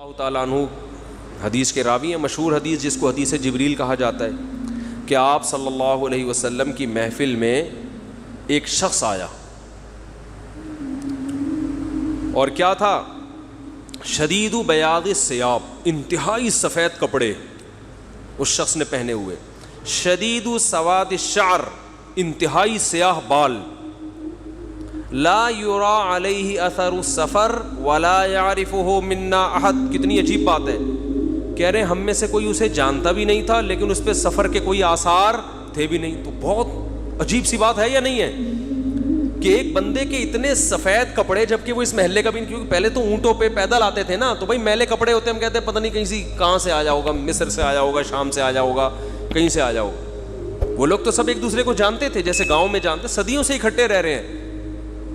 اللہ تعالیٰ عنہ حدیث کے راوی ہیں، مشہور حدیث جس کو حدیث جبریل کہا جاتا ہے کہ آپ صلی اللہ علیہ وسلم کی محفل میں ایک شخص آیا اور کیا تھا؟ شدید بیاض الثیاب، انتہائی سفید کپڑے اس شخص نے پہنے ہوئے، شدید سواد الشعر، انتہائی سیاہ بال، لا یرا علیہ اثر السفر ولا یعرفہ منا احد۔ کتنی عجیب بات ہے، کہہ رہے ہیں ہم میں سے کوئی اسے جانتا بھی نہیں تھا لیکن اس پہ سفر کے کوئی آثار تھے بھی نہیں۔ تو بہت عجیب سی بات ہے یا نہیں ہے کہ ایک بندے کے اتنے سفید کپڑے، جبکہ وہ اس محلے کا بھی نہیں، کیونکہ پہلے تو اونٹوں پہ پیدل آتے تھے نا، تو بھائی میلے کپڑے ہوتے ہیں، ہم کہتے ہیں پتہ نہیں کہیں سے کہاں سے آیا ہوگا، مصر سے آیا ہوگا، شام سے آیا ہوگا، کہیں سے آیا ہوگا۔ وہ لوگ تو سب ایک دوسرے کو جانتے تھے، جیسے گاؤں میں جانتے، صدیوں سے اکٹھے رہ رہے ہیں،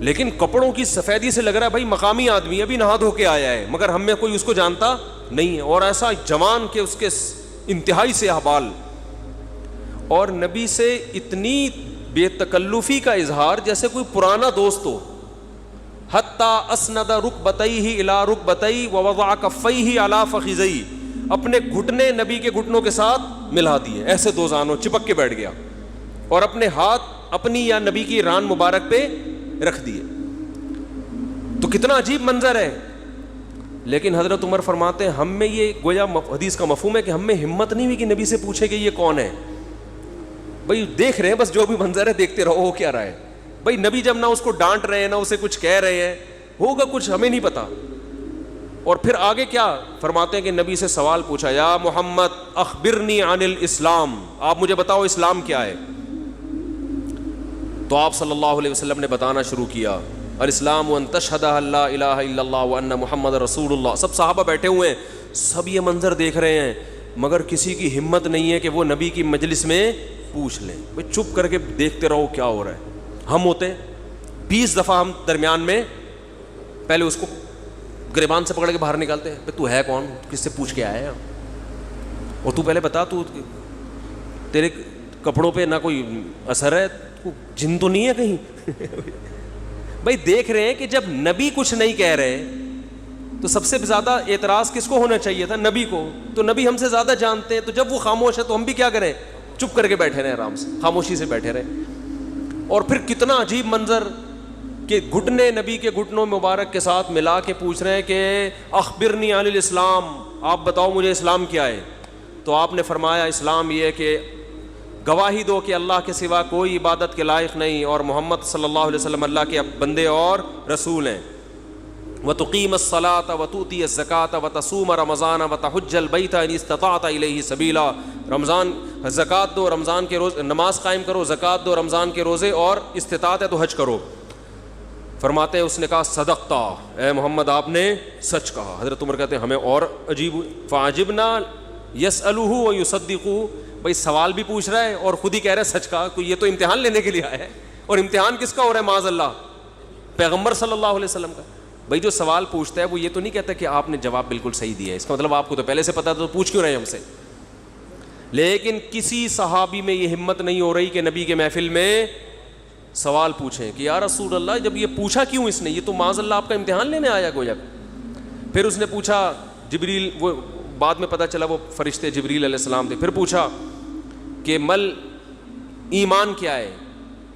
لیکن کپڑوں کی سفیدی سے لگ رہا ہے بھائی مقامی آدمی ابھی نہا دھو کے آیا ہے، مگر ہم میں کوئی اس کو جانتا نہیں ہے، اور ایسا جوان کہ اس کے انتہائی سیاہ بال، اور نبی سے اتنی بے تکلفی کا اظہار جیسے کوئی پرانا دوست ہو، حتی اسند رکبتیہ الی رکبتیہ ووضع کفیہ علی فخذیہ، اپنے گھٹنے نبی کے گھٹنوں کے ساتھ ملا دیے، ایسے دو زانوں چپک کے بیٹھ گیا، اور اپنے ہاتھ اپنی یا نبی کی ران مبارک پہ رکھ دیے۔ تو کتنا عجیب منظر ہے، لیکن حضرت عمر فرماتے ہیں ہم میں یہ گویا حدیث کا مفہوم ہے کہ ہم میں ہمت نہیں ہوئی کہ نبی سے پوچھے کہ یہ کون ہے۔ بھائی دیکھ رہے ہیں بس جو بھی منظر ہے دیکھتے رہو، ہو کیا رہا ہے بھائی، نبی جب نہ اس کو ڈانٹ رہے ہیں نہ اسے کچھ کہہ رہے ہیں، ہوگا کچھ ہمیں نہیں پتا۔ اور پھر آگے کیا فرماتے ہیں کہ نبی سے سوال پوچھا، یا محمد اخبرنی عن الاسلام، آپ مجھے بتاؤ اسلام کیا ہے۔ تو آپ صلی اللہ علیہ وسلم نے بتانا شروع کیا، الاسلام ان تشہد ان لا الہ الا اللہ وان محمد رسول اللہ۔ سب صحابہ بیٹھے ہوئے ہیں، سب یہ منظر دیکھ رہے ہیں، مگر کسی کی ہمت نہیں ہے کہ وہ نبی کی مجلس میں پوچھ لیں۔ بھئی چپ کر کے دیکھتے رہو کیا ہو رہا ہے۔ ہم ہوتے 20 دفعہ ہم درمیان میں پہلے اس کو گریبان سے پکڑ کے باہر نکالتے ہیں، تو ہے کون، کس سے پوچھ کے آیا ہے، اور تو پہلے بتا، تو تیرے کپڑوں پہ نہ کوئی اثر ہے، جن تو نہیں ہے کہیں۔ بھائی دیکھ رہے ہیں کہ جب نبی کچھ نہیں کہہ رہے تو سب سے زیادہ اعتراض کس کو ہونا چاہیے تھا؟ نبی کو۔ تو نبی ہم سے زیادہ جانتے ہیں، تو جب وہ خاموش ہے تو ہم بھی کیا کریں؟ چپ کر کے بیٹھے رہے، آرام سے خاموشی سے بیٹھے رہے۔ اور پھر کتنا عجیب منظر کہ گھٹنے نبی کے گھٹنوں مبارک کے ساتھ ملا کے پوچھ رہے ہیں کہ اخبرنی عن الاسلام، آپ بتاؤ مجھے اسلام کیا ہے۔ تو آپ نے فرمایا اسلام یہ ہے کہ گواہی دو کہ اللہ کے سوا کوئی عبادت کے لائق نہیں اور محمد صلی اللہ علیہ وسلم اللہ کے بندے اور رسول ہیں، وَتُقِيمَ الصَّلَاةَ وَتُؤْتِيَ الزَّكَاةَ وَتَصُومَ رَمَضَانَ وَتَحُجَّ الْبَيْتَ إِنِ اسْتَطَعْتَ إِلَيْهِ سَبِيلًا، رمضان زکوٰۃ دو، رمضان کے روز نماز قائم کرو، زکوٰۃ دو، رمضان کے روزے، اور استطاعت ہے تو حج کرو۔ فرماتے ہیں اس نے کہا صدقتا، اے محمد آپ نے سچ کہا۔ حضرت عمر کہتے ہیں ہمیں اور عجیب ہوئی، فَعَجِبْنَا يَسْأَلُهُ وَيُصَدِّقُهُ، بھائی سوال بھی پوچھ رہا ہے اور خود ہی کہہ رہا ہے سچ کہا، کوئی یہ تو امتحان لینے کے لیے آیا ہے، اور امتحان کس کا ہو رہا ہے؟ معاذ اللہ پیغمبر صلی اللہ علیہ وسلم کا۔ بھائی جو سوال پوچھتا ہے وہ یہ تو نہیں کہتا کہ آپ نے جواب بالکل صحیح دیا ہے، اس کا مطلب آپ کو تو پہلے سے پتا تو پوچھ کیوں رہے ہیں ہم سے۔ لیکن کسی صحابی میں یہ ہمت نہیں ہو رہی کہ نبی کے محفل میں سوال پوچھیں کہ یا رسول اللہ جب یہ پوچھا کیوں اس نے، یہ تو معاذ اللہ آپ کا امتحان لینے آیا گویا۔ پھر اس نے پوچھا، جبریل، وہ بعد میں پتہ چلا وہ فرشتے جبریل علیہ السلام تھے، پھر پوچھا کہ مل ایمان کیا ہے،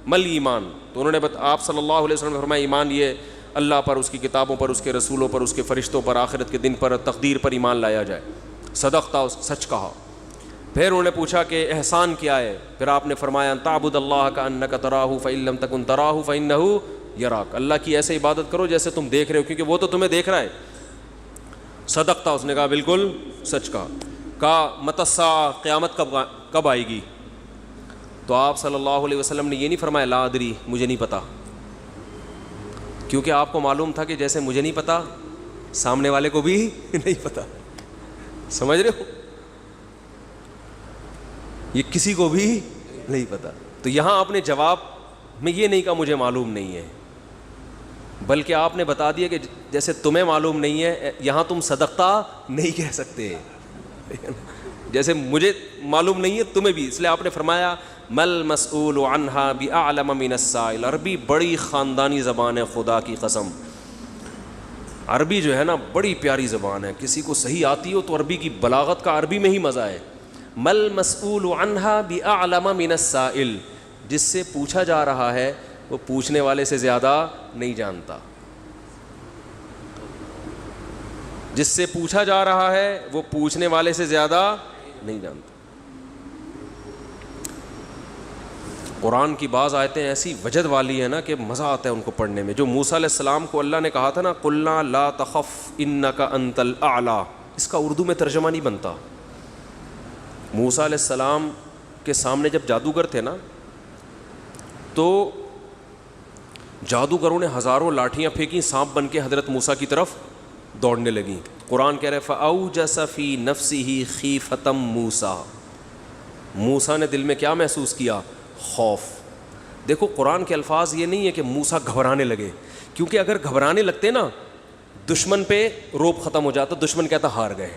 مل ایمان، تو انہوں نے آپ صلی اللہ علیہ وسلم نے فرمایا ایمان یہ اللہ پر، اس کی کتابوں پر، اس کے رسولوں پر، اس کے فرشتوں پر، آخرت کے دن پر، تقدیر پر ایمان لایا جائے۔ صدقتا، سچ کہا۔ پھر انہوں نے پوچھا کہ احسان کیا ہے، پھر آپ نے فرمایا ان تعبد اللہ کأنک تراہ فإن لم تکن تراہ فإنہ یراک، اللہ کی ایسے عبادت کرو جیسے تم دیکھ رہے ہو، کیونکہ وہ تو تمہیں دیکھ رہا ہے۔ صدقتا، اس نے کہا بالکل سچ کہا متی الساعہ، قیامت کب آئے گی؟ تو آپ صلی اللہ علیہ وسلم نے یہ نہیں فرمایا لا ادری، مجھے نہیں پتا، کیونکہ آپ کو معلوم تھا کہ جیسے مجھے نہیں پتا سامنے والے کو بھی نہیں پتا، سمجھ رہے ہو، یہ کسی کو بھی نہیں پتا۔ تو یہاں آپ نے جواب میں یہ نہیں کہا مجھے معلوم نہیں ہے، بلکہ آپ نے بتا دیا کہ جیسے تمہیں معلوم نہیں ہے، یہاں تم صدقتا نہیں کہہ سکتے، جیسے مجھے معلوم نہیں ہے تمہیں بھی، اس لیے آپ نے فرمایا مل مسئول عنہا بأعلم من السائل۔ عربی بڑی خاندانی زبان ہے، خدا کی قسم، عربی جو ہے نا بڑی پیاری زبان ہے, کسی کو صحیح آتی ہو تو عربی کی بلاغت کا عربی میں ہی مزہ ہے. مل مسئول عنہا بأعلم من السائل, جس سے پوچھا جا رہا ہے وہ پوچھنے والے سے زیادہ نہیں جانتا. جس سے پوچھا جا رہا ہے وہ پوچھنے والے سے زیادہ نہیں جانتا. قرآن کی بعض آیتیں ایسی وجد والی ہیں نا کہ مزہ آتا ہے ان کو پڑھنے میں. جو موسیٰ علیہ السلام کو اللہ نے کہا تھا نا قُلْنَا لَا تَخَفْ إِنَّكَ أَنْتَ الْأَعْلَى, اس کا اردو میں ترجمہ نہیں بنتا. موسیٰ علیہ السلام کے سامنے جب جادوگر تھے نا تو جادوگروں نے ہزاروں لاٹھیاں پھینکی, سانپ بن کے حضرت موسیٰ کی طرف دوڑنے لگیں. قرآن کہہ رہے فَأَوْجَسَ فِي نَفْسِهِ خِيفَةً مُوسَىٰ, موسیٰ نے دل میں کیا محسوس کیا؟ خوف. دیکھو قرآن کے الفاظ یہ نہیں ہے کہ موسیٰ گھبرانے لگے, کیونکہ اگر گھبرانے لگتے نا دشمن پہ روب ختم ہو جاتا, دشمن کہتا ہار گئے.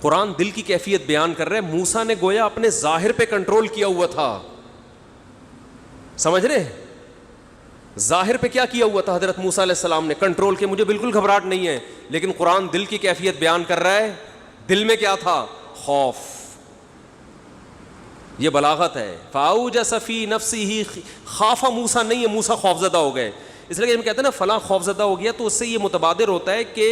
قرآن دل کی کیفیت بیان کر رہے ہیں. موسیٰ نے گویا اپنے ظاہر پہ کنٹرول کیا ہوا تھا, سمجھ رہے ہیں؟ ظاہر پہ کیا کیا ہوا تھا حضرت موسیٰ علیہ السلام نے؟ کنٹرول کے مجھے بالکل گھبراہٹ نہیں ہے. لیکن قرآن دل کی کیفیت بیان کر رہا ہے, دل میں کیا تھا؟ خوف. یہ بلاغت ہے. فَأَوْجَسَ فِي نَفْسِهِ, خاف موسیٰ نہیں ہے, موسیٰ خوفزدہ ہو گئے. اس لیے ہم کہتے ہیں نا فلاں خوفزدہ ہو گیا, تو اس سے یہ متبادر ہوتا ہے کہ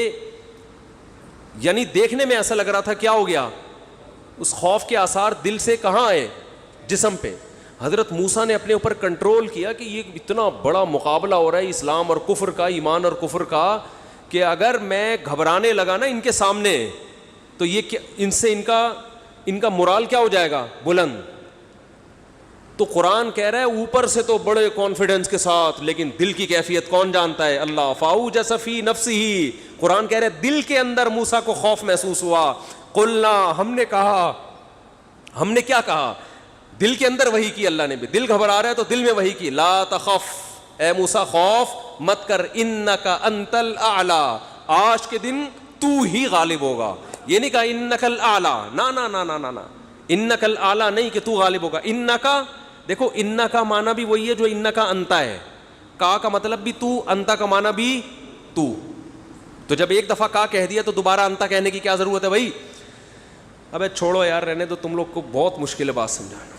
یعنی دیکھنے میں ایسا لگ رہا تھا کیا ہو گیا, اس خوف کے آثار دل سے کہاں آئے؟ جسم پہ. حضرت موسیٰ نے اپنے اوپر کنٹرول کیا کہ یہ اتنا بڑا مقابلہ ہو رہا ہے اسلام اور کفر کا, ایمان اور کفر کا, کہ اگر میں گھبرانے لگا نا ان کے سامنے تو یہ ان سے ان کا مورال کیا ہو جائے گا؟ بلند. تو قرآن کہہ رہا ہے اوپر سے تو بڑے کانفیڈنس کے ساتھ, لیکن دل کی کیفیت کون جانتا ہے؟ اللہ. فَأَوْجَسَ فِي نَفْسِهِ, قرآن کہہ رہا ہے دل کے اندر موسیٰ کو خوف محسوس ہوا. قُلْنَا, ہم نے کہا, ہم نے کیا کہا؟ دل کے اندر وحی کی اللہ نے بھی. دل گھبرا رہا ہے تو دل میں وحی کی, لَا تَخَفْ, اے موسیٰ خوف مت کر, إِنَّكَ أَنْتَ الْأَعْلَى, آج کے دن تو ہی غالب ہوگا. یہ نہیں کہا إِنَّكَ الْأَعْلَى, نا نا نا نا نا, إِنَّكَ الْأَعْلَى نہیں کہ تو غالب ہوگا. إِنَّكَ, دیکھو اِنَّ کا معنی بھی وہی ہے جو اِنَّ کا انتا ہے. کا مطلب بھی تو, انتا کا معنی بھی تو. تو جب ایک دفعہ کا کہہ دیا تو دوبارہ انتا کہنے کی کیا ضرورت ہے بھائی؟ ابے چھوڑو یار, رہنے دو, تم لوگ کو بہت مشکل ہے بات سمجھانا.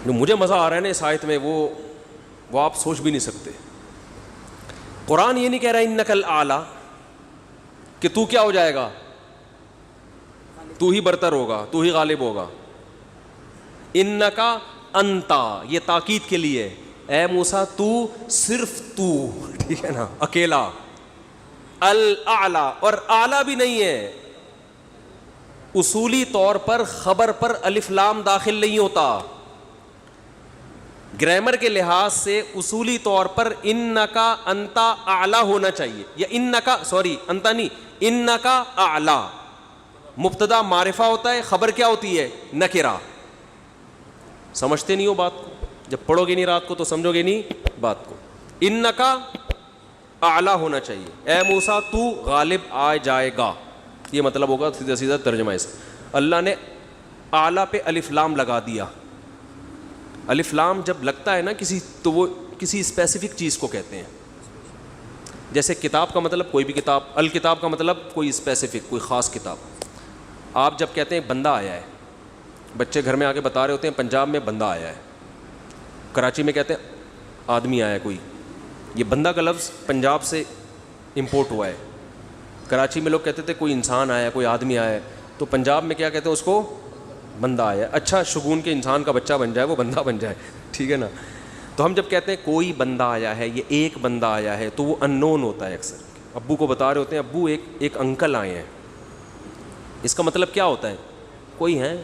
جو مجھے مزہ آ رہا ہے نا اس آیت میں وہ آپ سوچ بھی نہیں سکتے. قرآن یہ نہیں کہہ رہا اِنَّكَ الْأَعْلَى کہ تو کیا ہو جائے گا, تو ہی برتر ہوگا, تو ہی غالب ہوگا. انکا انتا, یہ تاکید کے لیے, اے موسیٰ تو, صرف تو, ٹھیک ہے نا, اکیلا. الاعلی, اور اعلی بھی نہیں ہے. اصولی طور پر خبر پر الف لام داخل نہیں ہوتا. گرامر کے لحاظ سے اصولی طور پر انکا انتا اعلی ہونا چاہیے, یا انکا, سوری انتا نہیں, انکا اعلی. مبتدا معرفہ ہوتا ہے, خبر کیا ہوتی ہے؟ نکرہ. سمجھتے نہیں ہو بات کو, جب پڑھو گے نہیں رات کو تو سمجھو گے نہیں بات کو. انکا اعلیٰ ہونا چاہیے, اے موسیٰ تو غالب آ جائے گا, یہ مطلب ہوگا سیدھا سیدھا ترجمہ اس. اللہ نے اعلیٰ پہ الف لام لگا دیا. الف لام جب لگتا ہے نا کسی, تو وہ کسی اسپیسیفک چیز کو کہتے ہیں. جیسے کتاب کا مطلب کوئی بھی کتاب, الکتاب کا مطلب کوئی اسپیسیفک, کوئی خاص کتاب. آپ جب کہتے ہیں بندہ آیا ہے, بچے گھر میں آ کے بتا رہے ہوتے ہیں پنجاب میں بندہ آیا ہے, کراچی میں کہتے ہیں آدمی آیا ہے کوئی. یہ بندہ کا لفظ پنجاب سے امپورٹ ہوا ہے. کراچی میں لوگ کہتے تھے کوئی انسان آیا ہے, کوئی آدمی آیا ہے, تو پنجاب میں کیا کہتے ہیں اس کو؟ بندہ آیا ہے. اچھا شگون کے انسان کا بچہ بن جائے, وہ بندہ بن جائے, ٹھیک ہے نا. تو ہم جب کہتے ہیں کوئی بندہ آیا ہے, یہ ایک بندہ آیا ہے, تو وہ ان نون ہوتا ہے. اکثر ابو کو بتا رہے ہوتے ہیں ابو ایک انکل آئے ہیں, اس کا مطلب کیا ہوتا ہے؟ کوئی ہے.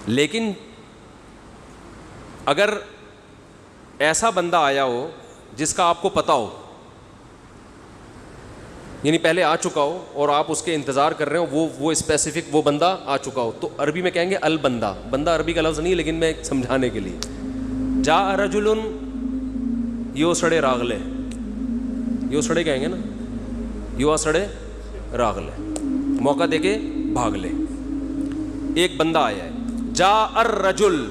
لیکن اگر ایسا بندہ آیا ہو جس کا آپ کو پتہ ہو, یعنی پہلے آ چکا ہو اور آپ اس کے انتظار کر رہے ہو, وہ اسپیسیفک وہ بندہ آ چکا ہو, تو عربی میں کہیں گے البندہ. بندہ عربی کا لفظ نہیں, لیکن میں سمجھانے کے لیے, جاء رجل یو سڑے راغلے, یو سڑے کہیں گے نا, یو سڑے راغلے, موقع دے کے بھاگ لے. ایک بندہ آیا ہے. جاء الرجل,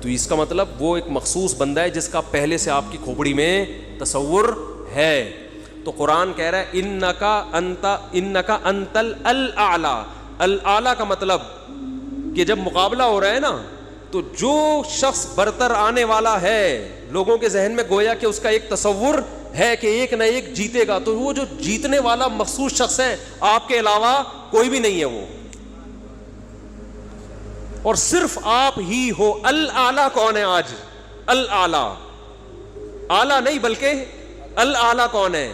تو اس کا مطلب وہ ایک مخصوص بندہ ہے جس کا پہلے سے آپ کی کھوپڑی میں تصور ہے. تو قرآن کہہ رہا ہے انکا انت الاعلی. الاعلی کا مطلب کہ جب مقابلہ ہو رہا ہے نا تو جو شخص برتر آنے والا ہے لوگوں کے ذہن میں گویا کہ اس کا ایک تصور ہے کہ ایک نہ ایک جیتے گا, تو وہ جو جیتنے والا مخصوص شخص ہے, آپ کے علاوہ کوئی بھی نہیں ہے وہ, اور صرف آپ ہی ہو. الاعلی کون ہے آج؟ الاعلی, اعلی نہیں بلکہ الاعلی کون ہے؟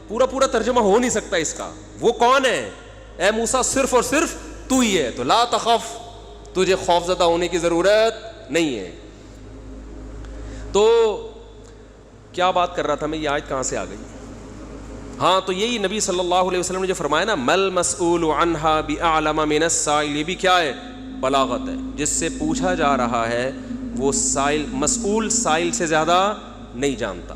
پورا ترجمہ ہو نہیں سکتا اس کا. وہ کون ہے؟ اے موسیٰ صرف اور صرف تو ہی ہے, تو لا تخف, تجھے خوف زدہ ہونے کی ضرورت نہیں ہے. تو کیا بات کر رہا تھا میں, یہ آیت کہاں سے آ گئی؟ ہاں, تو یہی نبی صلی اللہ علیہ وسلم نے جو فرمایا نا, مل مسئول عنہا بأعلم من السائل, یہ بھی کیا ہے؟ بلاغت ہے. جس سے پوچھا جا رہا ہے وہ سائل, مسئول سائل سے زیادہ نہیں جانتا.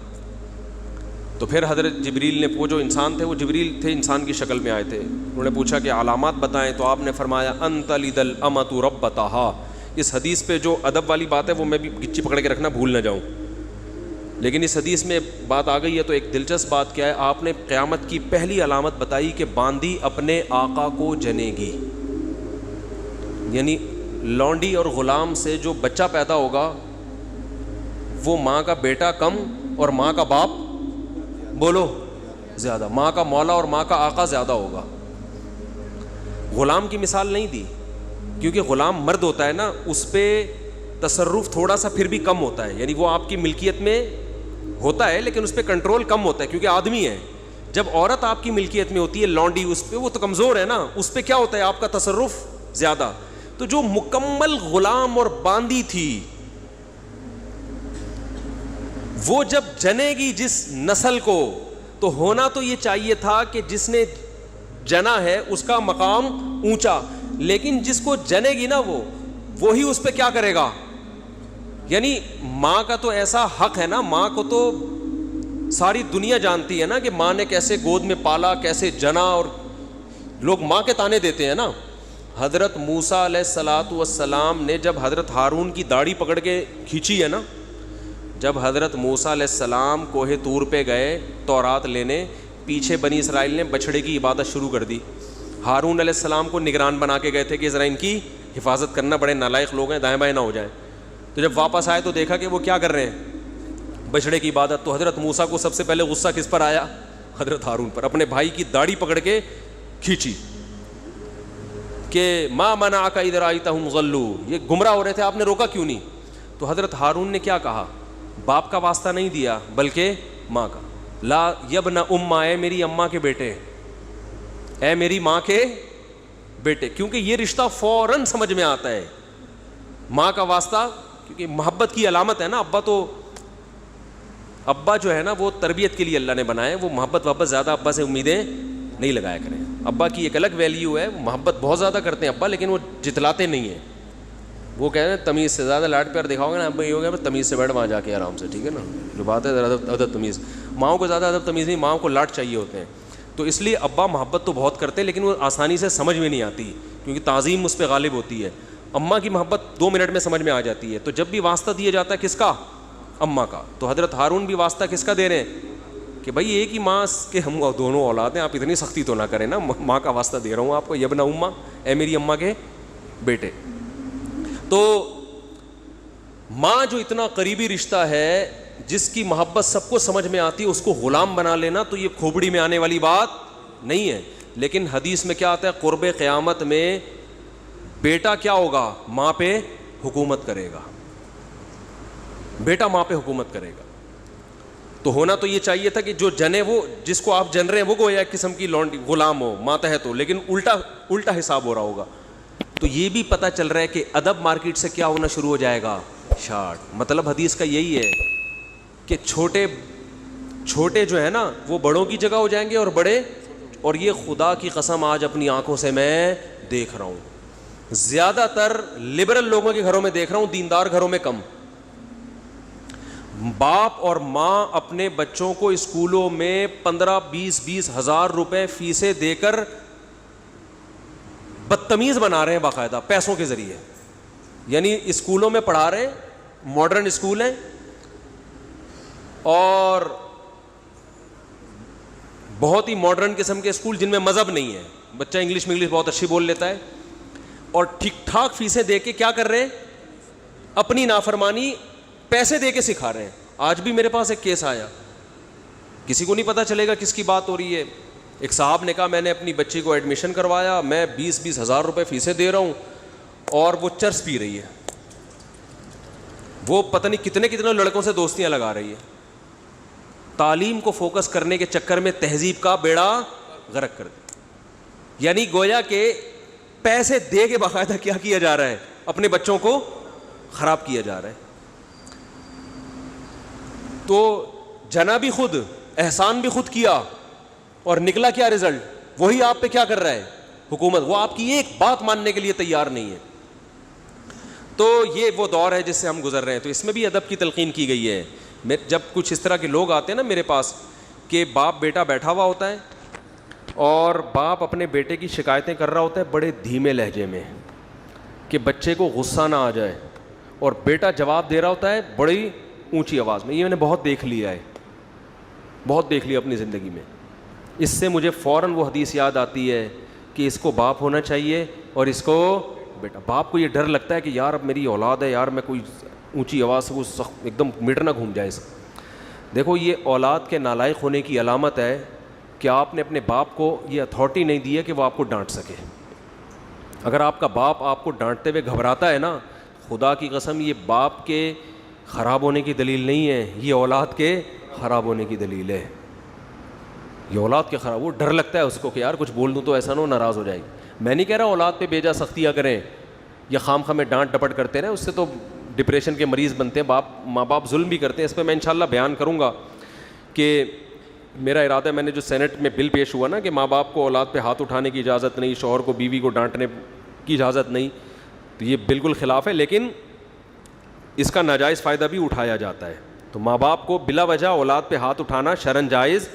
تو پھر حضرت جبریل نے, وہ جو انسان تھے, وہ جبریل تھے, انسان کی شکل میں آئے تھے, انہوں نے پوچھا کہ علامات بتائیں, تو آپ نے فرمایا انت لد الامۃ ربتہا. اس حدیث پہ جو ادب والی بات ہے وہ میں بھی گچی پکڑ کے رکھنا بھول نہ جاؤں, لیکن اس حدیث میں بات آ گئی ہے. تو ایک دلچسپ بات کیا ہے, آپ نے قیامت کی پہلی علامت بتائی کہ باندی اپنے آقا کو جنے گی. یعنی لونڈی اور غلام سے جو بچہ پیدا ہوگا وہ ماں کا بیٹا کم اور ماں کا باپ بولو زیادہ, ماں کا مولا اور ماں کا آقا زیادہ ہوگا. غلام کی مثال نہیں دی کیونکہ غلام مرد ہوتا ہے نا, اس پہ تصرف تھوڑا سا پھر بھی کم ہوتا ہے, یعنی وہ آپ کی ملکیت میں ہوتا ہے لیکن اس پہ کنٹرول کم ہوتا ہے کیونکہ آدمی ہے. جب عورت آپ کی ملکیت میں ہوتی ہے لونڈی, اس پہ وہ تو کمزور ہے نا, اس پہ کیا ہوتا ہے, آپ کا تصرف زیادہ. تو جو مکمل غلام اور باندی تھی وہ جب جنے گی جس نسل کو, تو ہونا تو یہ چاہیے تھا کہ جس نے جنا ہے اس کا مقام اونچا, لیکن جس کو جنے گی نا وہی اس پہ کیا کرے گا. یعنی ماں کا تو ایسا حق ہے نا, ماں کو تو ساری دنیا جانتی ہے نا کہ ماں نے کیسے گود میں پالا, کیسے جنا, اور لوگ ماں کے تانے دیتے ہیں نا. حضرت موسیٰ علیہ الصلاۃ والسلام نے جب حضرت ہارون کی داڑھی پکڑ کے کھینچی ہے نا, جب حضرت موسیٰ علیہ السلام کوہ طور پہ گئے تورات لینے, پیچھے بنی اسرائیل نے بچھڑے کی عبادت شروع کر دی. ہارون علیہ السلام کو نگران بنا کے گئے تھے کہ ذرا ان کی حفاظت کرنا, بڑے نالائق لوگ ہیں, دائیں بائیں نہ ہو جائیں. تو جب واپس آئے تو دیکھا کہ وہ کیا کر رہے ہیں, بچھڑے کی عبادت. تو حضرت موسیٰ کو سب سے پہلے غصہ کس پر آیا؟ حضرت ہارون پر. اپنے بھائی کی داڑھی پکڑ کے کھینچی کہ ما منعک اذ رأیتہم ضلوا, یہ گمراہ ہو رہے تھے, آپ نے روکا کیوں نہیں؟ تو حضرت ہارون نے کیا کہا, باپ کا واسطہ نہیں دیا بلکہ ماں کا. لا یبن اماں, اے میری اماں کے بیٹے, اے میری ماں کے بیٹے, کیونکہ یہ رشتہ فوراً سمجھ میں آتا ہے, ماں کا واسطہ, کیونکہ محبت کی علامت ہے نا. ابا جو ہے نا وہ تربیت کے لیے اللہ نے بنائے, وہ محبت وحبت زیادہ ابا سے امیدیں نہیں لگایا کریں. ابا کی ایک الگ ویلیو ہے, محبت بہت زیادہ کرتے ہیں ابا, لیکن وہ جتلاتے نہیں ہیں. وہ کہہ رہے ہیں تمیز سے زیادہ لاڈ پیار دکھاؤ گے نا, ابا یہ ہو گیا تمیز سے بیٹھ وہاں جا کے آرام سے, ٹھیک ہے نا, جو بات ہے ادب تمیز. ماؤں کو زیادہ ادب تمیز نہیں, ماؤں کو لاڈ چاہیے ہوتے ہیں. تو اس لیے ابا محبت تو بہت کرتے ہیں لیکن وہ آسانی سے سمجھ میں نہیں آتی کیونکہ تعظیم اس پہ غالب ہوتی ہے. اماں کی محبت 2 منٹ میں سمجھ میں آ جاتی ہے. تو جب بھی واسطہ دیا جاتا ہے کس کا؟ اماں کا. تو حضرت ہارون بھی واسطہ کس کا دے رہے ہیں کہ بھائی ایک ہی ماں کے ہم دونوں اولاد ہیں, آپ اتنی سختی تو نہ کریں نا, ماں کا واسطہ دے رہا ہوں آپ کو, یبن اماں, اے میری اماں کے بیٹے. تو ماں جو اتنا قریبی رشتہ ہے, جس کی محبت سب کو سمجھ میں آتی ہے, اس کو غلام بنا لینا تو یہ کھوپڑی میں آنے والی بات نہیں ہے. لیکن حدیث میں کیا آتا ہے, قرب قیامت میں بیٹا کیا ہوگا, ماں پہ حکومت کرے گا, بیٹا ماں پہ حکومت کرے گا. تو ہونا تو یہ چاہیے تھا کہ جو جنے, وہ جس کو آپ جن رہے ہیں وہ گویا ایک قسم کی لونڈی غلام ہو, ماتحت ہو, لیکن الٹا حساب ہو رہا ہوگا. تو یہ بھی پتہ چل رہا ہے کہ ادب مارکیٹ سے کیا ہونا شروع ہو جائے گا, شارٹ. مطلب حدیث کا یہی ہے کہ چھوٹے جو ہے نا وہ بڑوں کی جگہ ہو جائیں گے, اور بڑے, اور یہ خدا کی قسم آج اپنی آنکھوں سے میں دیکھ رہا ہوں, زیادہ تر لبرل لوگوں کے گھروں میں دیکھ رہا ہوں, دیندار گھروں میں کم. باپ اور ماں اپنے بچوں کو اسکولوں میں 15-20 ہزار روپے فیسیں دے کر بدتمیز بنا رہے ہیں باقاعدہ پیسوں کے ذریعے. یعنی اسکولوں میں پڑھا رہے ہیں ماڈرن اسکول ہیں اور بہت ہی ماڈرن قسم کے اسکول جن میں مذہب نہیں ہے. بچہ انگلش بہت اچھی بول لیتا ہے اور ٹھیک ٹھاک فیسیں دے کے کیا کر رہے ہیں, اپنی نافرمانی پیسے دے کے سکھا رہے ہیں. آج بھی میرے پاس ایک کیس آیا, کسی کو نہیں پتا چلے گا کس کی بات ہو رہی ہے. ایک صاحب نے کہا میں نے اپنی بچی کو ایڈمیشن کروایا, میں 20 ہزار روپے فیسیں دے رہا ہوں اور وہ چرس پی رہی ہے, وہ پتہ نہیں کتنے لڑکوں سے دوستیاں لگا رہی ہے. تعلیم کو فوکس کرنے کے چکر میں تہذیب کا بیڑا غرق کر دیا. یعنی گویا کہ پیسے دے کے باقاعدہ کیا کیا جا رہا ہے, اپنے بچوں کو خراب کیا جا رہا ہے. تو جنا بھی خود, احسان بھی خود کیا, اور نکلا کیا رزلٹ, وہی آپ پہ کیا کر رہا ہے حکومت, وہ آپ کی ایک بات ماننے کے لیے تیار نہیں ہے. تو یہ وہ دور ہے جس سے ہم گزر رہے ہیں. تو اس میں بھی ادب کی تلقین کی گئی ہے. جب کچھ اس طرح کے لوگ آتے ہیں نا میرے پاس کہ باپ بیٹا بیٹھا ہوا ہوتا ہے اور باپ اپنے بیٹے کی شکایتیں کر رہا ہوتا ہے بڑے دھیمے لہجے میں کہ بچے کو غصہ نہ آ جائے, اور بیٹا جواب دے رہا ہوتا ہے بڑی اونچی آواز میں. یہ میں نے بہت دیکھ لیا ہے, بہت دیکھ لیا اپنی زندگی میں. اس سے مجھے فوراً وہ حدیث یاد آتی ہے کہ اس کو باپ ہونا چاہیے اور اس کو بیٹا. باپ کو یہ ڈر لگتا ہے کہ یار اب میری اولاد ہے, یار میں کوئی اونچی آواز سے وہ ایک دم میٹر نہ گھوم جائے اس. دیکھو یہ اولاد کے نالائق ہونے کی علامت ہے کہ آپ نے اپنے باپ کو یہ اتھارٹی نہیں دی ہے کہ وہ آپ کو ڈانٹ سکے. اگر آپ کا باپ آپ کو ڈانٹتے ہوئے گھبراتا ہے نا, خدا کی قسم یہ باپ کے خراب ہونے کی دلیل نہیں ہے, یہ اولاد کے خراب ہونے کی دلیل ہے. یہ اولاد کے خراب, وہ ڈر لگتا ہے اس کو کہ یار کچھ بول دوں تو ایسا نہ ہو ناراض ہو جائے گی. میں نہیں کہہ رہا اولاد پہ بیجا سختیاں کریں یا خام خامے ڈانٹ ڈپٹ کرتے رہیں, اس سے تو ڈپریشن کے مریض بنتے ہیں. ماں باپ ظلم بھی کرتے ہیں. اس پہ میں انشاءاللہ بیان کروں گا کہ میرا ارادہ ہے, میں نے جو سینٹ میں بل پیش ہوا نا کہ ماں باپ کو اولاد پہ ہاتھ اٹھانے کی اجازت نہیں, شوہر کو بیوی کو ڈانٹنے کی اجازت نہیں, تو یہ بالکل خلاف ہے, لیکن اس کا ناجائز فائدہ بھی اٹھایا جاتا ہے. تو ماں باپ کو بلا وجہ اولاد پہ ہاتھ اٹھانا شرعاً جائز.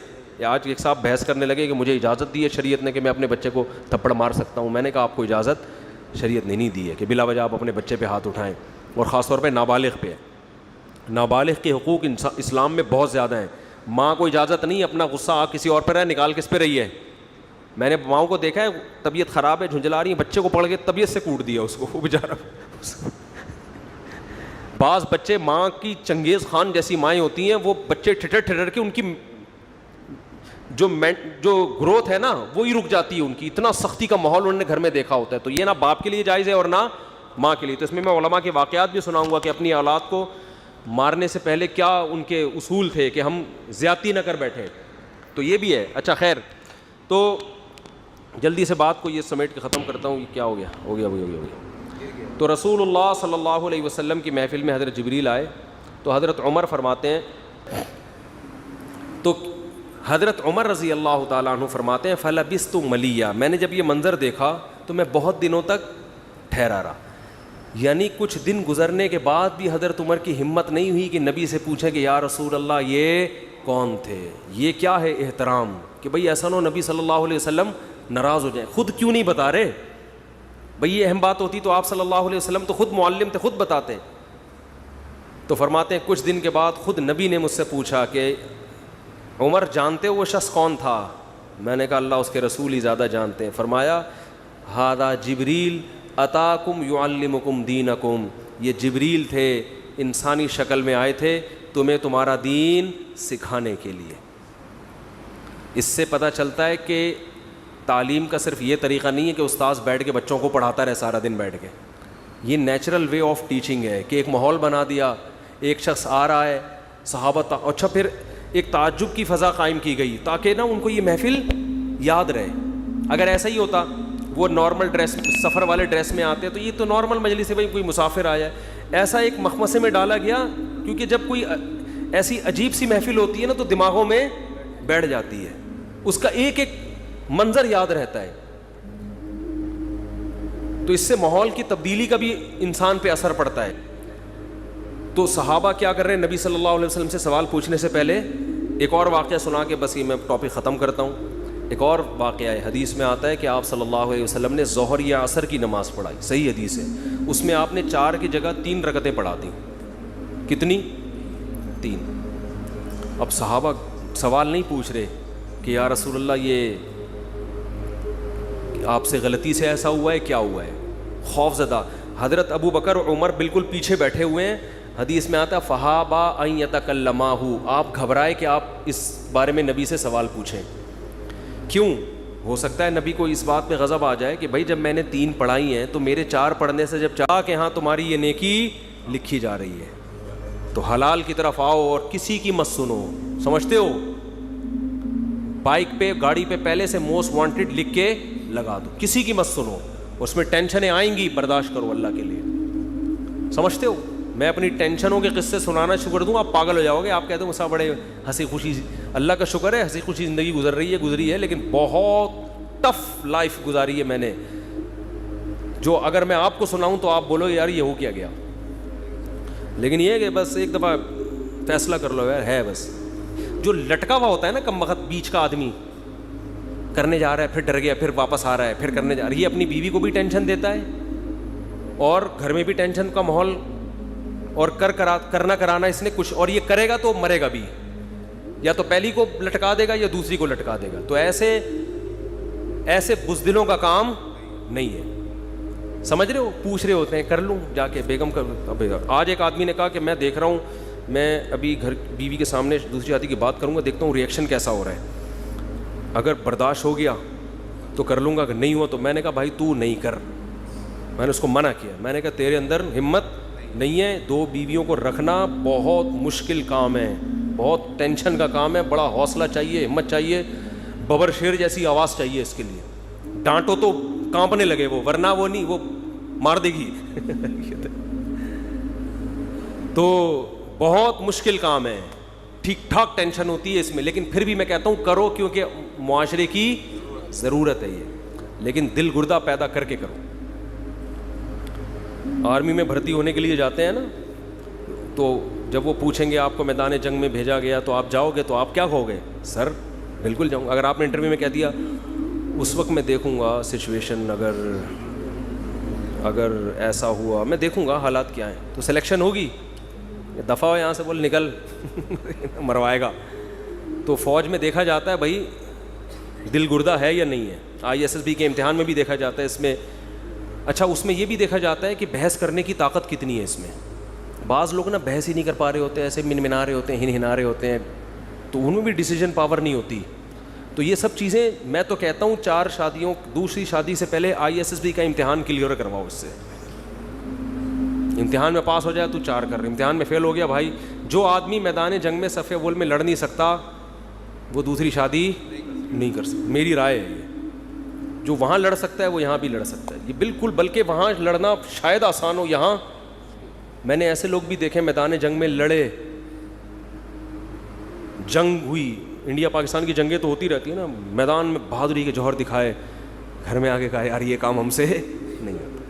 آج ایک صاحب بحث کرنے لگے کہ مجھے اجازت دی ہے شریعت نے کہ میں اپنے بچے کو تھپڑ مار سکتا ہوں. میں نے کہا آپ کو اجازت شریعت نے نہیں دی ہے کہ بلا وجہ آپ اپنے بچے پہ ہاتھ اٹھائیں, اور خاص طور پہ نابالغ پہ. نابالغ کے حقوق اسلام میں بہت زیادہ ہیں. ماں کو اجازت نہیں اپنا غصہ آ کسی اور پر ہے نکال کس پہ رہی ہے. میں نے ماؤں کو دیکھا ہے طبیعت خراب ہے جھنجلا رہی ہے, بچے کو پڑھ کے طبیعت سے کوٹ دیا اس کو, وہ بیچارہ. بعض بچے ماں کی چنگیز خان جیسی مائیں ہوتی ہیں, وہ بچے ٹھٹر کے ان کی جو گروتھ ہے نا وہی رک جاتی ہے ان کی. اتنا سختی کا ماحول انہوں نے گھر میں دیکھا ہوتا ہے. تو یہ نہ باپ کے لیے جائز ہے اور نہ ماں کے لیے. تو اس میں علماء کے واقعات بھی سناؤں گا کہ اپنی اولاد کو مارنے سے پہلے کیا ان کے اصول تھے کہ ہم زیادتی نہ کر بیٹھیں. تو یہ بھی ہے. اچھا خیر, تو جلدی سے بات کو یہ سمیٹ کے ختم کرتا ہوں. یہ کیا ہو گیا, ہو گیا. تو رسول اللہ صلی اللہ علیہ وسلم کی محفل میں حضرت جبریل آئے تو حضرت عمر فرماتے ہیں, تو حضرت عمر رضی اللہ تعالیٰ عنہ فرماتے ہیں فلبثت ملیہ, میں نے جب یہ منظر دیکھا تو میں بہت دنوں تک ٹھہرا رہا. یعنی کچھ دن گزرنے کے بعد بھی حضرت عمر کی ہمت نہیں ہوئی کہ نبی سے پوچھیں کہ یا رسول اللہ یہ کون تھے, یہ کیا ہے احترام, کہ بھئی ایسا نہ ہو نبی صلی اللہ علیہ وسلم ناراض ہو جائیں. خود کیوں نہیں بتا رہے بھئی, یہ اہم بات ہوتی تو آپ صلی اللہ علیہ وسلم تو خود معلم تھے, خود بتاتے. تو فرماتے ہیں کچھ دن کے بعد خود نبی نے مجھ سے پوچھا کہ عمر جانتے ہو وہ شخص کون تھا؟ میں نے کہا اللہ اس کے رسول ہی زیادہ جانتے ہیں. فرمایا ھذا جبریل اتاکم یعلمکم دینکم, یہ جبریل تھے انسانی شکل میں آئے تھے تمہیں تمہارا دین سکھانے کے لیے. اس سے پتہ چلتا ہے کہ تعلیم کا صرف یہ طریقہ نہیں ہے کہ استاذ بیٹھ کے بچوں کو پڑھاتا رہے سارا دن بیٹھ کے. یہ نیچرل وے آف ٹیچنگ ہے کہ ایک ماحول بنا دیا, ایک شخص آ رہا ہے, صحابہ اچھا پھر ایک تعجب کی فضا قائم کی گئی تاکہ نا ان کو یہ محفل یاد رہے. اگر ایسا ہی ہوتا وہ نارمل ڈریس, سفر والے ڈریس میں آتے تو یہ تو نارمل مجلس ہے, بھائی کوئی مسافر آیا ہے. ایسا ایک مخمصے میں ڈالا گیا کیونکہ جب کوئی ایسی عجیب سی محفل ہوتی ہے نا تو دماغوں میں بیٹھ جاتی ہے, اس کا ایک ایک منظر یاد رہتا ہے. تو اس سے ماحول کی تبدیلی کا بھی انسان پہ اثر پڑتا ہے. تو صحابہ کیا کر رہے ہیں, نبی صلی اللہ علیہ وسلم سے سوال پوچھنے سے پہلے ایک اور واقعہ سنا کے بس یہ میں ٹاپک ختم کرتا ہوں. ایک اور واقعہ ہے, حدیث میں آتا ہے کہ آپ صلی اللہ علیہ وسلم نے ظہر یا عصر کی نماز پڑھائی, صحیح حدیث ہے. اس میں آپ نے 4 کی جگہ 3 رکعتیں پڑھا دیں. کتنی؟ 3. اب صحابہ سوال نہیں پوچھ رہے کہ یا رسول اللہ یہ آپ سے غلطی سے ایسا ہوا ہے، کیا ہوا ہے؟ خوف زدہ. حضرت ابو بکر اور عمر بالکل پیچھے بیٹھے ہوئے ہیں. حدیث میں آتا ہے فہابا ان یتکلماہ، آپ گھبرائے کہ آپ اس بارے میں نبی سے سوال پوچھیں. کیوں؟ ہو سکتا ہے نبی کو اس بات پہ غضب آ جائے کہ بھائی جب میں نے 3 پڑھائی ہیں تو میرے 4 پڑھنے سے جب چاہ کہ ہاں تمہاری یہ نیکی لکھی جا رہی ہے تو حلال کی طرف آؤ اور کسی کی مت سنو. سمجھتے ہو؟ بائک پہ گاڑی پہ پہلے سے موسٹ وانٹیڈ لکھ کے لگا دو، کسی کی مت سنو. اس میں ٹینشنیں آئیں گی، برداشت کرو اللہ کے لیے. سمجھتے ہو؟ میں اپنی ٹینشنوں کے قصے سنانا شروع کر دوں آپ پاگل ہو جاؤ گے. آپ کہتے ہو مسا بڑے ہنسی خوشی، اللہ کا شکر ہے ہنسی خوشی زندگی گزری ہے لیکن بہت ٹف لائف گزاری ہے میں نے، جو اگر میں آپ کو سناؤں تو آپ بولو یار یہ ہو کیا گیا. لیکن یہ کہ بس ایک دفعہ فیصلہ کر لو یار ہے بس. جو لٹکا ہوا ہوتا ہے نا کم وقت بیچ کا آدمی، کرنے جا رہا ہے پھر ڈر گیا پھر واپس آ رہا ہے پھر کرنے جا رہا ہے، یہ اپنی بیوی کو بھی ٹینشن دیتا ہے اور گھر میں بھی ٹینشن کا ماحول، اور کرنا کرانا اس نے کچھ، اور یہ کرے گا تو مرے گا بھی، یا تو پہلی کو لٹکا دے گا یا دوسری کو لٹکا دے گا. تو ایسے بزدلوں کا کام نہیں ہے. سمجھ رہے ہو؟ پوچھ رہے ہوتے ہیں کر لوں جا کے بیگم کر. آج ایک آدمی نے کہا کہ میں دیکھ رہا ہوں، میں ابھی گھر بیوی کے سامنے دوسری شادی کی بات کروں گا، دیکھتا ہوں ریئیکشن کیسا ہو رہا ہے، اگر برداشت ہو گیا تو کر لوں گا، اگر نہیں ہوا تو میں نے کہا بھائی تو نہیں کر. میں نے اس کو منع کیا، میں نے کہا تیرے اندر ہمت نہیں ہے. 2 بیویوں کو رکھنا بہت مشکل کام ہے، بہت ٹینشن کا کام ہے، بڑا حوصلہ چاہیے، ہمت چاہیے، ببر شیر جیسی آواز چاہیے اس کے لیے. ڈانٹو تو کانپنے لگے وہ، ورنہ وہ نہیں، وہ مار دے گی. تو بہت مشکل کام ہے، ٹھیک ٹھاک ٹینشن ہوتی ہے اس میں، لیکن پھر بھی میں کہتا ہوں کرو کیونکہ معاشرے کی ضرورت ہے یہ، لیکن دل گردہ پیدا کر کے کرو. آرمی میں بھرتی ہونے کے لیے جاتے ہیں نا، تو جب وہ پوچھیں گے آپ کو میدان جنگ میں بھیجا گیا تو آپ جاؤ گے، تو آپ کیا کہو گے؟ سر بالکل جاؤں گا. اگر آپ نے انٹرویو میں کہہ دیا اس وقت میں دیکھوں گا سچویشن، اگر ایسا ہوا میں دیکھوں گا حالات کیا ہیں، تو سلیکشن ہوگی. دفعہ ہو یہاں سے، بول نکل مروائے گا. تو فوج میں دیکھا جاتا ہے بھائی دل گردہ ہے یا نہیں ہے. ISSB کے امتحان میں بھی دیکھا جاتا ہے اس میں. اچھا اس میں یہ بھی دیکھا جاتا ہے کہ بحث کرنے کی طاقت کتنی ہے اس میں. بعض لوگ نا بحث ہی نہیں کر پا رہے ہوتے ہیں، ایسے منمنا رہے ہوتے ہیں، ہنا رہے ہوتے ہیں، تو ان میں بھی ڈیسیجن پاور نہیں ہوتی. تو یہ سب چیزیں میں تو کہتا ہوں 4 شادیوں، دوسری شادی سے پہلے ISSB کا امتحان کلیئر کرواؤ. اس سے امتحان میں پاس ہو جائے تو 4 کر، امتحان میں فیل ہو گیا بھائی. جو آدمی میدان جنگ میں صف اول میں لڑ نہیں سکتا وہ دوسری شادی نہیں کر سکتا. میری رائے ہے یہ. جو وہاں لڑ سکتا ہے وہ یہاں بھی لڑ سکتا ہے. یہ بالکل، بلکہ وہاں لڑنا شاید آسان ہو، یہاں میں نے ایسے لوگ بھی دیکھے میدان جنگ میں لڑے، جنگ ہوئی، انڈیا پاکستان کی جنگیں تو ہوتی رہتی ہیں نا، میدان میں بہادری کے جوہر دکھائے، گھر میں آ کے کہا یار یہ کام ہم سے نہیں ہوتا.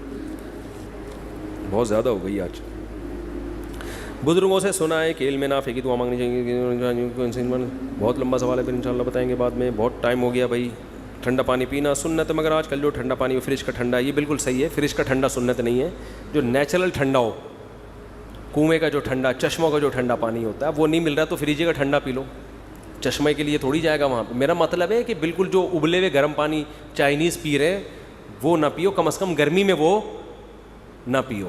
بہت زیادہ ہو گئی آج. بزرگوں سے سنا ہے کہ علم نافع کی دعا مانگنی چاہیے. بہت لمبا سوال ہے، پھر انشاءاللہ بتائیں گے بعد میں. بہت ٹائم ہو گیا بھائی. ٹھنڈا پانی پینا سنت ہے، مگر آج کل جو ٹھنڈا پانی فریج کا ٹھنڈا، یہ بالکل صحیح ہے. فریج کا ٹھنڈا سنت نہیں ہے. جو نیچرل ٹھنڈا ہو، کنویں کا جو ٹھنڈا، چشموں کا جو ٹھنڈا پانی ہوتا ہے وہ نہیں مل رہا تو فریج کا ٹھنڈا پی لو. چشمے کے لیے تھوڑی جائے گا وہاں پہ. میرا مطلب ہے کہ بالکل جو ابلے ہوئے گرم پانی چائنیز پی رہے وہ نہ پیو، کم از کم گرمی میں وہ نہ پیو.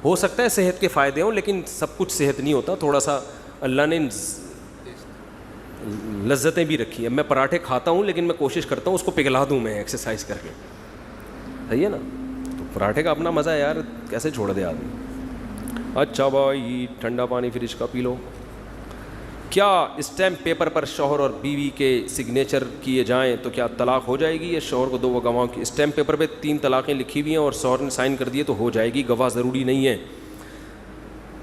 ہو سکتا ہے صحت کے فائدے ہوں لیکن سب کچھ صحت نہیں ہوتا. تھوڑا سا اللہ نے لذتیں بھی رکھی ہیں. میں پراٹھے کھاتا ہوں لیکن میں کوشش کرتا ہوں اس کو پگھلا دوں میں ایکسرسائز کر کے. صحیح ہے نا؟ تو پراٹھے کا اپنا مزہ ہے یار، کیسے چھوڑ دے آدمی. اچھا بھائی ٹھنڈا پانی فریج کا پی لو. کیا اسٹیمپ پیپر پر شوہر اور بیوی کے سگنیچر کیے جائیں تو کیا طلاق ہو جائے گی؟ یا شوہر کو 2 گواہوں کی اسٹیمپ پیپر پہ 3 طلاقیں لکھی ہوئی ہیں اور شوہر نے سائن کر دیے تو ہو جائے گی؟ گواہ ضروری نہیں ہے،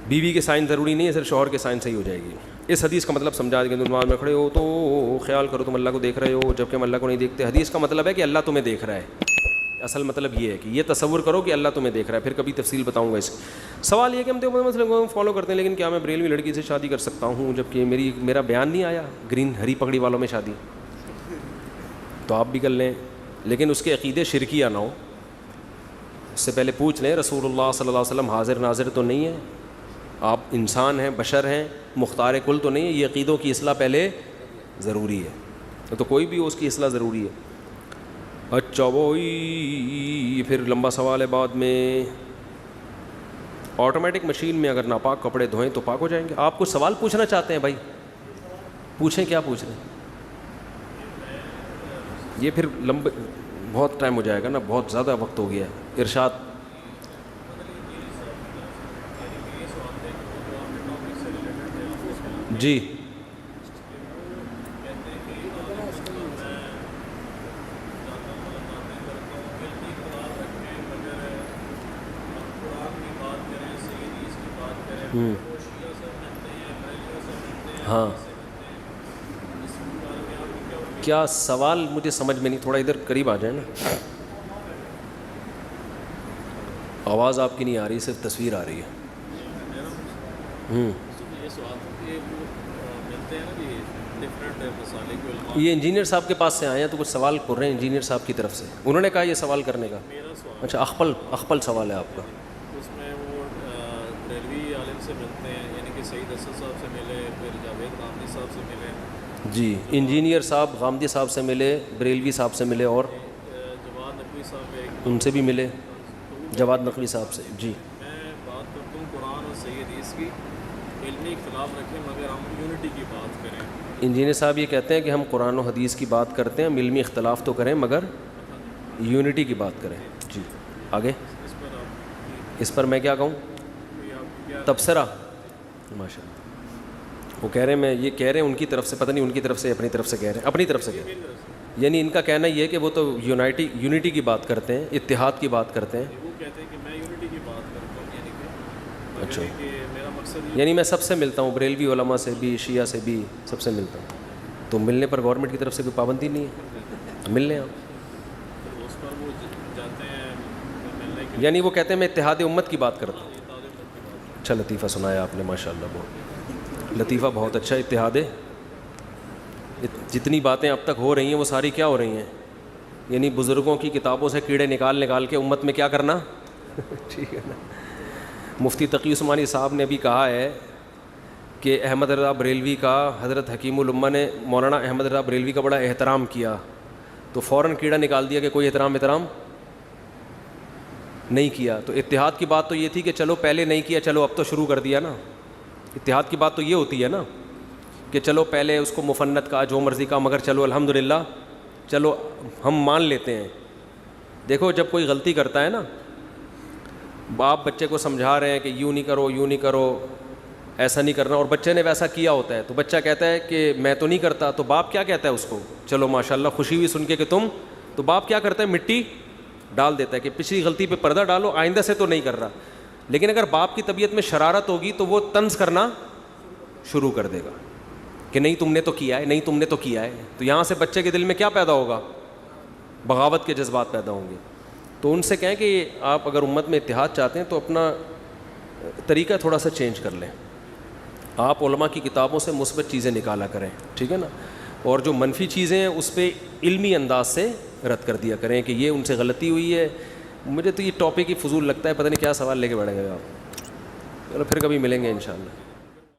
بیوی کے سائن ضروری نہیں ہے، صرف شوہر کے سائن صحیح ہو جائے گی. اس حدیث کا مطلب سمجھا دیں گے. نماز میں کھڑے ہو تو خیال کرو تم اللہ کو دیکھ رہے ہو جبکہ ہم اللہ کو نہیں دیکھتے. حدیث کا مطلب ہے کہ اللہ تمہیں دیکھ رہا ہے. اصل مطلب یہ ہے کہ یہ تصور کرو کہ اللہ تمہیں دیکھ رہا ہے. پھر کبھی تفصیل بتاؤں گا اس کی. سوال یہ کہ ہم تو مسئلے کو فالو کرتے ہیں، لیکن کیا میں بریلوی لڑکی سے شادی کر سکتا ہوں جبکہ میرا بیان نہیں آیا گرین ہری پگڑی والوں میں شادی؟ تو آپ بھی کر لیں لیکن اس کے عقیدے شرکیہ نہ ہو. اس سے پہلے پوچھ لیں رسول اللہ صلی اللہ علیہ وسلم حاضر ناظر تو نہیں ہے. آپ انسان ہیں، بشر ہیں، مختار کل تو نہیں ہے. یہ عقیدوں کی اصلاح پہلے ضروری ہے، تو کوئی بھی ہو اس کی اصلاح ضروری ہے. اچھا وہی پھر لمبا سوال ہے بعد میں. آٹومیٹک مشین میں اگر ناپاک کپڑے دھوئیں تو پاک ہو جائیں گے؟ آپ کچھ سوال پوچھنا چاہتے ہیں بھائی؟ پوچھیں، کیا پوچھ رہے ہیں؟ یہ پھر لمبے بہت ٹائم ہو جائے گا نا، بہت زیادہ وقت ہو گیا ہے. ارشاد. جی ہاں، کیا سوال مجھے سمجھ میں نہیں، تھوڑا ادھر قریب آ جائیں نا. آواز آپ کی نہیں آ رہی، صرف تصویر آ رہی ہے. یہ انجینئر صاحب کے پاس سے آئے ہیں تو کچھ سوال کر رہے ہیں انجینئر صاحب کی طرف سے، انہوں نے کہا یہ سوال کرنے کا. اچھا، اخپل سوال ہے آپ کا. اس میں وہ بریلوی عالم سے ملتے ہیں، یعنی کہ سعید اسد صاحب سے ملے، پھر جاوید غامدی صاحب سے ملے. جی، انجینئر صاحب غامدی صاحب سے ملے، بریلوی صاحب سے ملے، اور جواد نقوی صاحب ان سے بھی ملے، جواد نقوی صاحب سے. جی، میں بات کرتا ہوں قرآن اور صحیح حدیث کی. علمی اختلاف رکھیں مگر ہم یونٹی کی بات کریں. انجینئر صاحب یہ کہتے ہیں کہ ہم قرآن و حدیث کی بات کرتے ہیں، علمی اختلاف تو کریں مگر یونٹی کی بات کریں. جی آگے. اس پر میں کیا کہوں؟ تبصرہ. ماشاء اللہ. وہ کہہ رہے ہیں، میں یہ کہہ رہے ہیں ان کی طرف سے، پتہ نہیں ان کی طرف سے اپنی طرف سے کہہ رہے ہیں، اپنی طرف سے کہہ رہے ہیں. یعنی ان کا کہنا یہ ہے کہ وہ تو یونٹی کی بات کرتے ہیں، اتحاد کی بات کرتے ہیں. وہ کہتے ہیں کہ میں یونٹی کی بات کرتا ہوں، یعنی کہ اچھا، کہ میرا مقصد یعنی میں سب سے ملتا ہوں، بریلوی علماء سے بھی، شیعہ سے بھی، سب سے ملتا ہوں. تو ملنے پر گورنمنٹ کی طرف سے کوئی پابندی نہیں ہے، مل لیں آپ. اس پر وہ جاتے ہیں ملنے کے. یعنی وہ کہتے ہیں میں اتحاد امت کی بات کرتا ہوں. اچھا لطیفہ سنایا آپ نے، ماشاء اللہ، بہت لطیفہ، بہت اچھا. اتحاد، جتنی باتیں اب تک ہو رہی ہیں وہ ساری کیا ہو رہی ہیں؟ یعنی بزرگوں کی کتابوں سے کیڑے نکال کے امت میں کیا کرنا. ٹھیک ہے نا. مفتی تقی عثمانی صاحب نے بھی کہا ہے کہ احمد رضا بریلوی کا، حضرت حکیم الامہ نے مولانا احمد رضا بریلوی کا بڑا احترام کیا، تو فوراً کیڑا نکال دیا کہ کوئی احترام نہیں کیا. تو اتحاد کی بات تو یہ تھی کہ چلو پہلے نہیں کیا، چلو اب تو شروع کر دیا نا. اتحاد کی بات تو یہ ہوتی ہے نا کہ چلو پہلے اس کو مفنت کا، جو مرضی کا، مگر چلو الحمدللہ، چلو ہم مان لیتے ہیں. دیکھو جب کوئی غلطی کرتا ہے نا، آپ بچے کو سمجھا رہے ہیں کہ یوں نہیں کرو، ایسا نہیں کرنا، اور بچے نے ویسا کیا ہوتا ہے، تو بچہ کہتا ہے کہ میں تو نہیں کرتا. تو باپ کیا کہتا ہے اس کو؟ چلو ماشاءاللہ خوشی ہوئی سن کے کہ تم، تو باپ کیا کرتا ہے؟ مٹی ڈال دیتا ہے کہ پچھلی غلطی پہ پردہ ڈالو، آئندہ سے تو نہیں کر رہا. لیکن اگر باپ کی طبیعت میں شرارت ہوگی تو وہ طنز کرنا شروع کر دے گا کہ نہیں تم نے تو کیا ہے، نہیں تم نے تو کیا ہے. تو یہاں سے بچے کے دل میں کیا پیدا ہوگا؟ بغاوت کے جذبات پیدا ہوں گے. تو ان سے کہیں کہ آپ اگر امت میں اتحاد چاہتے ہیں تو اپنا طریقہ تھوڑا سا چینج کر لیں. آپ علماء کی کتابوں سے مثبت چیزیں نکالا کریں، ٹھیک ہے نا، اور جو منفی چیزیں ہیں اس پہ علمی انداز سے رد کر دیا کریں کہ یہ ان سے غلطی ہوئی ہے. مجھے تو یہ ٹاپک ہی فضول لگتا ہے، پتہ نہیں کیا سوال لے کے بیٹھ گئے آپ. چلو پھر کبھی ملیں گے انشاءاللہ.